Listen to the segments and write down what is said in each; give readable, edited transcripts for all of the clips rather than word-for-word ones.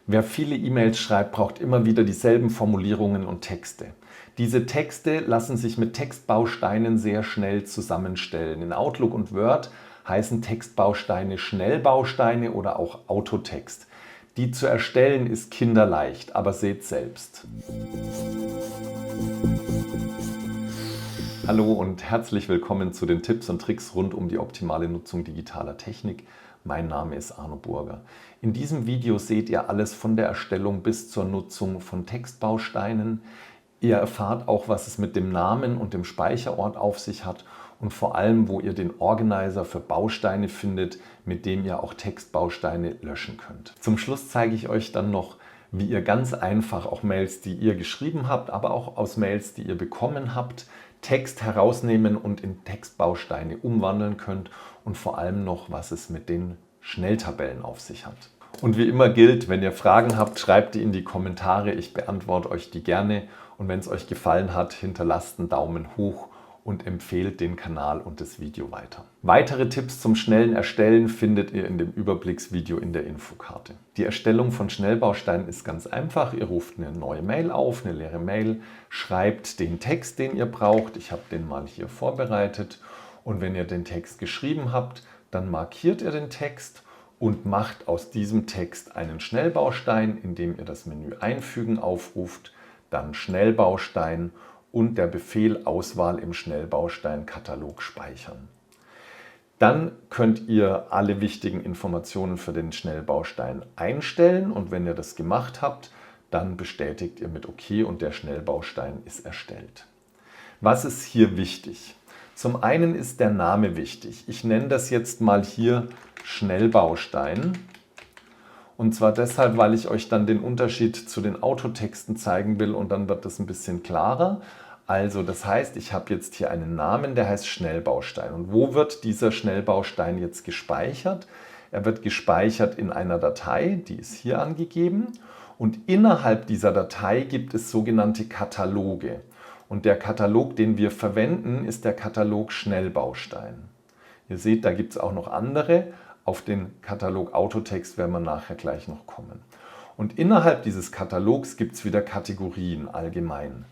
Wer viele E-Mails schreibt, braucht immer wieder dieselben Formulierungen und Texte. Diese Texte lassen sich mit Textbausteinen sehr schnell zusammenstellen. In Outlook und Word heißen Textbausteine Schnellbausteine oder auch Autotext. Die zu erstellen ist kinderleicht, aber seht selbst. Hallo und herzlich willkommen zu den Tipps und Tricks rund um die optimale Nutzung digitaler Technik. Mein Name ist Arno Burger. In diesem Video seht ihr alles von der Erstellung bis zur Nutzung von Textbausteinen. Ihr erfahrt auch, was es mit dem Namen und dem Speicherort auf sich hat und vor allem, wo ihr den Organizer für Bausteine findet, mit dem ihr auch Textbausteine löschen könnt. Zum Schluss zeige ich euch dann noch, wie ihr ganz einfach auch Mails, die ihr geschrieben habt, aber auch aus Mails, die ihr bekommen habt, Text herausnehmen und in Textbausteine umwandeln könnt und vor allem noch, was es mit den Schnelltabellen auf sich hat. Und wie immer gilt, wenn ihr Fragen habt, schreibt die in die Kommentare. Ich beantworte euch die gerne und wenn es euch gefallen hat, hinterlasst einen Daumen hoch und empfehlt den Kanal und das Video weiter. Weitere Tipps zum schnellen Erstellen findet ihr in dem Überblicksvideo in der Infokarte. Die Erstellung von Schnellbausteinen ist ganz einfach. Ihr ruft eine neue Mail auf, eine leere Mail, schreibt den Text, den ihr braucht. Ich habe den mal hier vorbereitet. Und wenn ihr den Text geschrieben habt, dann markiert ihr den Text und macht aus diesem Text einen Schnellbaustein, indem ihr das Menü Einfügen aufruft, dann Schnellbaustein und der Befehl Auswahl im Schnellbaustein-Katalog speichern. Dann könnt ihr alle wichtigen Informationen für den Schnellbaustein einstellen und wenn ihr das gemacht habt, dann bestätigt ihr mit OK und der Schnellbaustein ist erstellt. Was ist hier wichtig? Zum einen ist der Name wichtig. Ich nenne das jetzt mal hier Schnellbaustein. Und zwar deshalb, weil ich euch dann den Unterschied zu den Autotexten zeigen will und dann wird das ein bisschen klarer. Also das heißt, ich habe jetzt hier einen Namen, der heißt Schnellbaustein. Und wo wird dieser Schnellbaustein jetzt gespeichert? Er wird gespeichert in einer Datei, die ist hier angegeben. Und innerhalb dieser Datei gibt es sogenannte Kataloge. Und der Katalog, den wir verwenden, ist der Katalog Schnellbaustein. Ihr seht, da gibt es auch noch andere. Auf den Katalog Autotext werden wir nachher gleich noch kommen. Und innerhalb dieses Katalogs gibt es wieder Kategorien allgemein.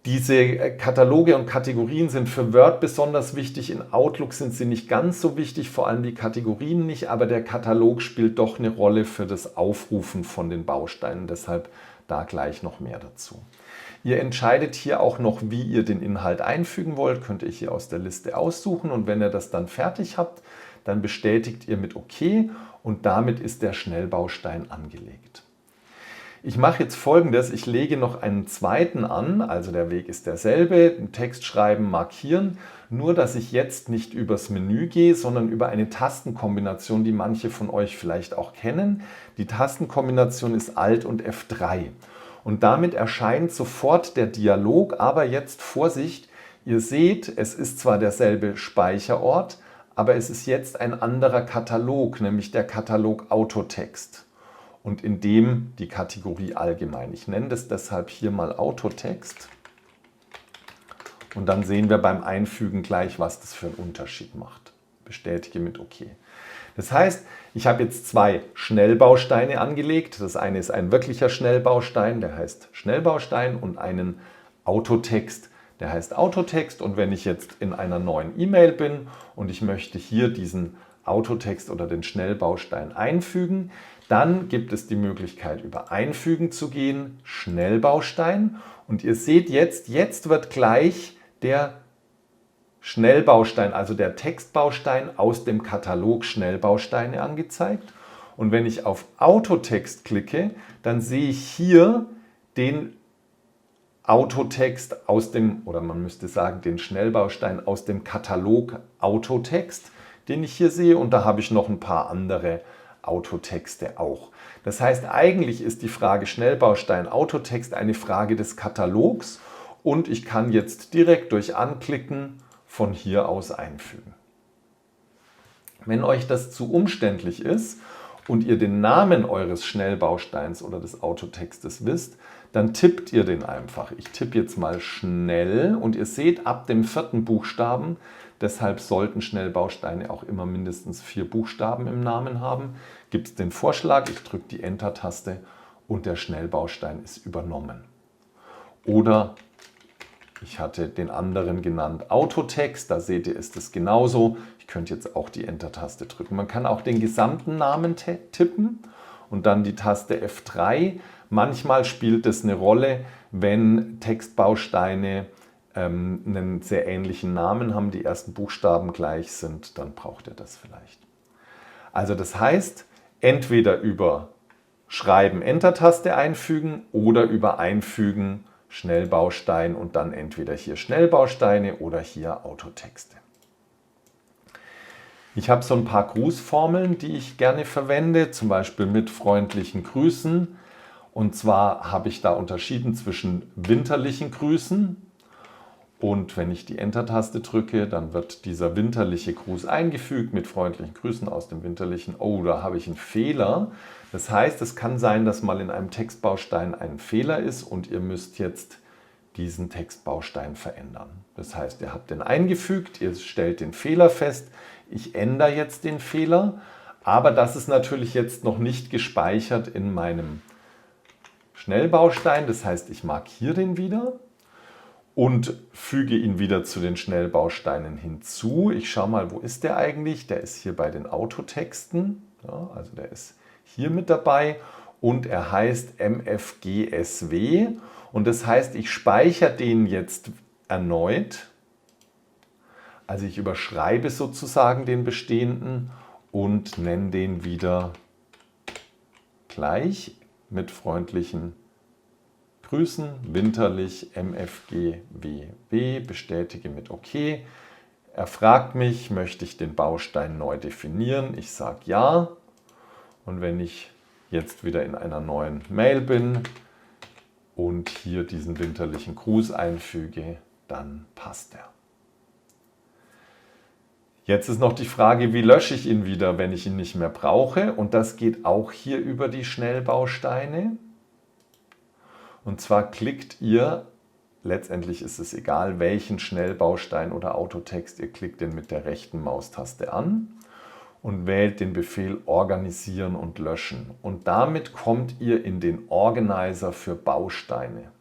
Diese Kataloge und Kategorien sind für Word besonders wichtig. In Outlook sind sie nicht ganz so wichtig, vor allem die Kategorien nicht, aber der Katalog spielt doch eine Rolle für das Aufrufen von den Bausteinen. Deshalb da gleich noch mehr dazu. Ihr entscheidet hier auch noch, wie ihr den Inhalt einfügen wollt. Könnt ihr hier aus der Liste aussuchen und wenn ihr das dann fertig habt, dann bestätigt ihr mit OK und damit ist der Schnellbaustein angelegt. Ich mache jetzt Folgendes, ich lege noch einen zweiten an, also der Weg ist derselbe, den Text schreiben, markieren, nur dass ich jetzt nicht übers Menü gehe, sondern über eine Tastenkombination, die manche von euch vielleicht auch kennen. Die Tastenkombination ist Alt und F3 und damit erscheint sofort der Dialog, aber jetzt Vorsicht, ihr seht, es ist zwar derselbe Speicherort, aber es ist jetzt ein anderer Katalog, nämlich der Katalog Autotext. Und in dem die Kategorie allgemein. Ich nenne das deshalb hier mal Autotext. Und dann sehen wir beim Einfügen gleich, was das für einen Unterschied macht. Bestätige mit OK. Das heißt, ich habe jetzt zwei Schnellbausteine angelegt. Das eine ist ein wirklicher Schnellbaustein, der heißt Schnellbaustein und einen Autotext, der heißt Autotext. Und wenn ich jetzt in einer neuen E-Mail bin und ich möchte hier diesen Autotext oder den Schnellbaustein einfügen, dann gibt es die Möglichkeit, über Einfügen zu gehen, Schnellbaustein. Und ihr seht jetzt wird gleich der Schnellbaustein, also der Textbaustein aus dem Katalog Schnellbausteine angezeigt. Und wenn ich auf Autotext klicke, dann sehe ich hier den Autotext aus dem, oder man müsste sagen, den Schnellbaustein aus dem Katalog Autotext, den ich hier sehe. Und da habe ich noch ein paar andere Autotexte auch. Das heißt, eigentlich ist die Frage Schnellbaustein Autotext eine Frage des Katalogs und ich kann jetzt direkt durch Anklicken von hier aus einfügen. Wenn euch das zu umständlich ist und ihr den Namen eures Schnellbausteins oder des Autotextes wisst, dann tippt ihr den einfach. Ich tippe jetzt mal schnell und ihr seht ab dem vierten Buchstaben Deshalb sollten Schnellbausteine auch immer mindestens 4 Buchstaben im Namen haben. Gibt es den Vorschlag, ich drücke die Enter-Taste und der Schnellbaustein ist übernommen. Oder ich hatte den anderen genannt Autotext, da seht ihr, ist es genauso. Ich könnte jetzt auch die Enter-Taste drücken. Man kann auch den gesamten Namen tippen und dann die Taste F3. Manchmal spielt es eine Rolle, wenn Textbausteine einen sehr ähnlichen Namen haben, die ersten Buchstaben gleich sind, dann braucht ihr das vielleicht. Also das heißt, entweder über Schreiben Enter-Taste einfügen oder über Einfügen Schnellbaustein und dann entweder hier Schnellbausteine oder hier Autotexte. Ich habe so ein paar Grußformeln, die ich gerne verwende, zum Beispiel mit freundlichen Grüßen. Und zwar habe ich da unterschieden zwischen winterlichen Grüßen und wenn ich die Enter-Taste drücke, dann wird dieser winterliche Gruß eingefügt mit freundlichen Grüßen aus dem winterlichen. Oh, da habe ich einen Fehler. Das heißt, es kann sein, dass mal in einem Textbaustein ein Fehler ist und ihr müsst jetzt diesen Textbaustein verändern. Das heißt, ihr habt den eingefügt, ihr stellt den Fehler fest. Ich ändere jetzt den Fehler, aber das ist natürlich jetzt noch nicht gespeichert in meinem Schnellbaustein. Das heißt, ich markiere den wieder und füge ihn wieder zu den Schnellbausteinen hinzu. Ich schaue mal, wo ist der eigentlich? Der ist hier bei den Autotexten. Ja, also der ist hier mit dabei und er heißt MFGSW. Und das heißt, ich speichere den jetzt erneut. Also ich überschreibe sozusagen den bestehenden und nenne den wieder gleich mit freundlichen Grüßen, winterlich MFGWW, bestätige mit OK. Er fragt mich, möchte ich den Baustein neu definieren? Ich sage ja. Und wenn ich jetzt wieder in einer neuen Mail bin und hier diesen winterlichen Gruß einfüge, dann passt er. Jetzt ist noch die Frage, wie lösche ich ihn wieder, wenn ich ihn nicht mehr brauche? Und das geht auch hier über die Schnellbausteine. Und zwar klickt ihr, letztendlich ist es egal, welchen Schnellbaustein oder Autotext, ihr klickt den mit der rechten Maustaste an und wählt den Befehl Organisieren und Löschen. Und damit kommt ihr in den Organizer für Bausteine.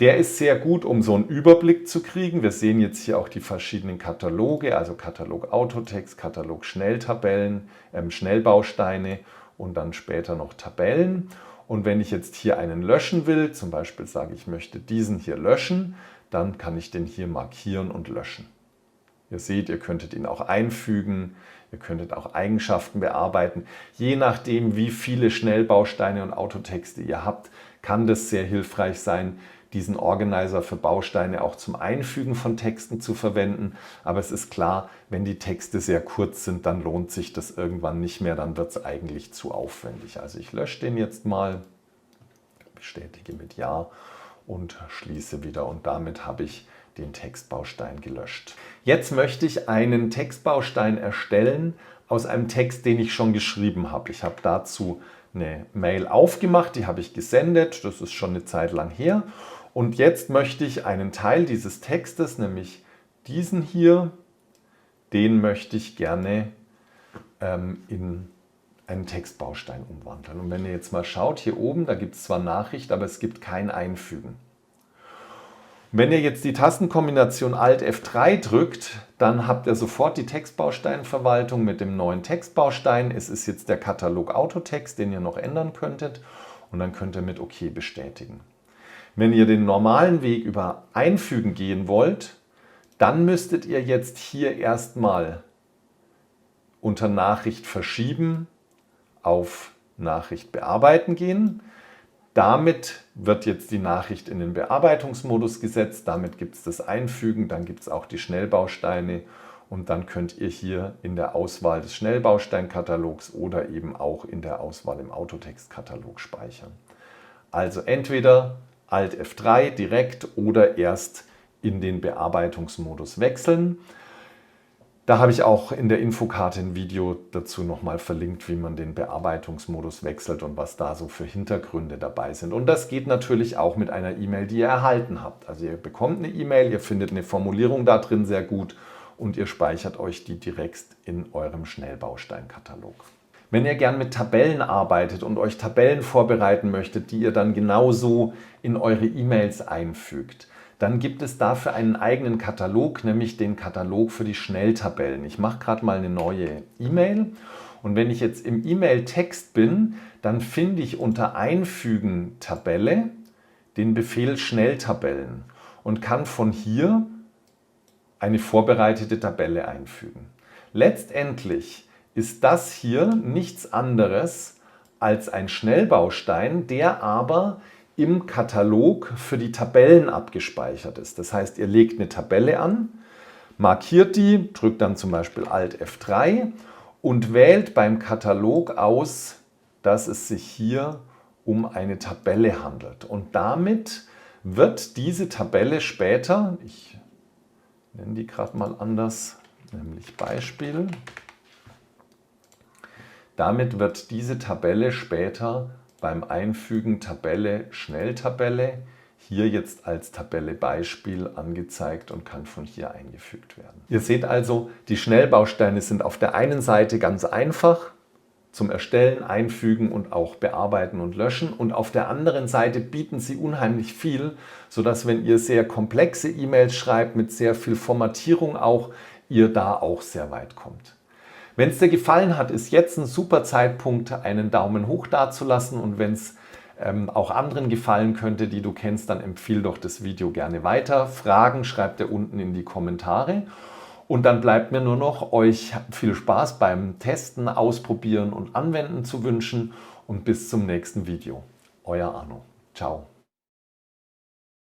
Der ist sehr gut, um so einen Überblick zu kriegen. Wir sehen jetzt hier auch die verschiedenen Kataloge, also Katalog Autotext, Katalog Schnelltabellen, Schnellbausteine und dann später noch Tabellen. Und wenn ich jetzt hier einen löschen will, zum Beispiel sage ich möchte diesen hier löschen, dann kann ich den hier markieren und löschen. Ihr seht, ihr könntet ihn auch einfügen, ihr könntet auch Eigenschaften bearbeiten. Je nachdem, wie viele Schnellbausteine und Autotexte ihr habt, kann das sehr hilfreich sein, diesen Organizer für Bausteine auch zum Einfügen von Texten zu verwenden. Aber es ist klar, wenn die Texte sehr kurz sind, dann lohnt sich das irgendwann nicht mehr, dann wird es eigentlich zu aufwendig. Also ich lösche den jetzt mal, bestätige mit Ja und schließe wieder und damit habe ich den Textbaustein gelöscht. Jetzt möchte ich einen Textbaustein erstellen aus einem Text, den ich schon geschrieben habe. Ich habe dazu eine Mail aufgemacht, die habe ich gesendet, das ist schon eine Zeit lang her. Und jetzt möchte ich einen Teil dieses Textes, nämlich diesen hier, den möchte ich gerne in einen Textbaustein umwandeln. Und wenn ihr jetzt mal schaut, hier oben, da gibt es zwar Nachricht, aber es gibt kein Einfügen. Wenn ihr jetzt die Tastenkombination Alt F3 drückt, dann habt ihr sofort die Textbausteinverwaltung mit dem neuen Textbaustein. Es ist jetzt der Katalog Autotext, den ihr noch ändern könntet und dann könnt ihr mit OK bestätigen. Wenn ihr den normalen Weg über Einfügen gehen wollt, dann müsstet ihr jetzt hier erstmal unter Nachricht verschieben auf Nachricht bearbeiten gehen. Damit wird jetzt die Nachricht in den Bearbeitungsmodus gesetzt, damit gibt es das Einfügen, dann gibt es auch die Schnellbausteine und dann könnt ihr hier in der Auswahl des Schnellbausteinkatalogs oder eben auch in der Auswahl im Autotextkatalog speichern. Also entweder Alt F3 direkt oder erst in den Bearbeitungsmodus wechseln. Da habe ich auch in der Infokarte ein Video dazu nochmal verlinkt, wie man den Bearbeitungsmodus wechselt und was da so für Hintergründe dabei sind. Und das geht natürlich auch mit einer E-Mail, die ihr erhalten habt. Also ihr bekommt eine E-Mail, ihr findet eine Formulierung da drin sehr gut und ihr speichert euch die direkt in eurem Schnellbausteinkatalog. Wenn ihr gern mit Tabellen arbeitet und euch Tabellen vorbereiten möchtet, die ihr dann genauso in eure E-Mails einfügt, dann gibt es dafür einen eigenen Katalog, nämlich den Katalog für die Schnelltabellen. Ich mache gerade mal eine neue E-Mail und wenn ich jetzt im E-Mail-Text bin, dann finde ich unter Einfügen Tabelle den Befehl Schnelltabellen und kann von hier eine vorbereitete Tabelle einfügen. Letztendlich ist das hier nichts anderes als ein Schnellbaustein, der aber im Katalog für die Tabellen abgespeichert ist. Das heißt, ihr legt eine Tabelle an, markiert die, drückt dann zum Beispiel Alt F3 und wählt beim Katalog aus, dass es sich hier um eine Tabelle handelt. Und damit wird diese Tabelle später, ich nenne die gerade mal anders, nämlich Beispiel, damit wird diese Tabelle später beim Einfügen Tabelle, Schnelltabelle hier jetzt als Tabelle Beispiel angezeigt und kann von hier eingefügt werden. Ihr seht also, die Schnellbausteine sind auf der einen Seite ganz einfach zum Erstellen, Einfügen und auch Bearbeiten und Löschen und auf der anderen Seite bieten sie unheimlich viel, sodass wenn ihr sehr komplexe E-Mails schreibt mit sehr viel Formatierung auch, ihr da auch sehr weit kommt. Wenn es dir gefallen hat, ist jetzt ein super Zeitpunkt, einen Daumen hoch dazulassen und wenn es auch anderen gefallen könnte, die du kennst, dann empfehle doch das Video gerne weiter. Fragen schreibt ihr unten in die Kommentare und dann bleibt mir nur noch, euch viel Spaß beim Testen, Ausprobieren und Anwenden zu wünschen und bis zum nächsten Video. Euer Arno. Ciao.